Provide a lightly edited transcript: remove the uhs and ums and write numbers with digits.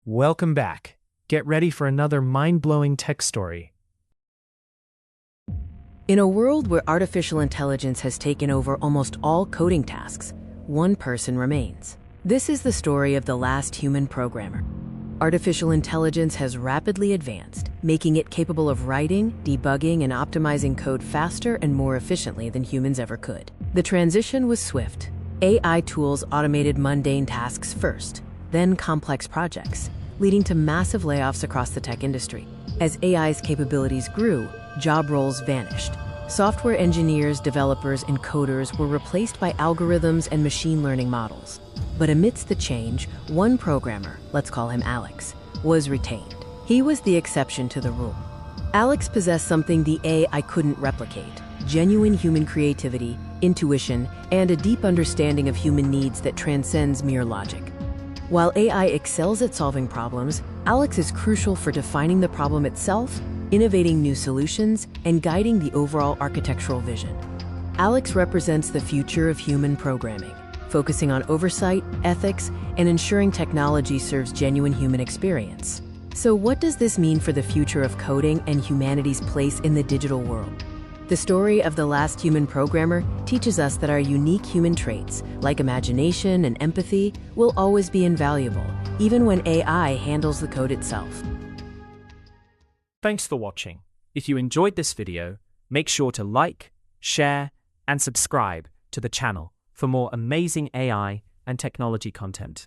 Welcome back. Get ready for another mind-blowing tech story. In a world where artificial intelligence has taken over almost all coding tasks, one person remains. This is the story of the last human programmer. Artificial intelligence has rapidly advanced, making it capable of writing, debugging, and optimizing code faster and more efficiently than humans ever could. The transition was swift. AI tools automated mundane tasks first, then complex projects, leading to massive layoffs across the tech industry. As AI's capabilities grew, job roles vanished. Software engineers, developers, and coders were replaced by algorithms and machine learning models. But amidst the change, one programmer, let's call him Alex, was retained. He was the exception to the rule. Alex possessed something the AI couldn't replicate: genuine human creativity, intuition, and a deep understanding of human needs that transcends mere logic. While AI excels at solving problems, Alex is crucial for defining the problem itself, innovating new solutions, and guiding the overall architectural vision. Alex represents the future of human programming, focusing on oversight, ethics, and ensuring technology serves genuine human experience. So what does this mean for the future of coding and humanity's place in the digital world? The story of the last human programmer teaches us that our unique human traits, like imagination and empathy, will always be invaluable, even when AI handles the code itself. Thanks for watching. If you enjoyed this video, make sure to like, share, and subscribe to the channel for more amazing AI and technology content.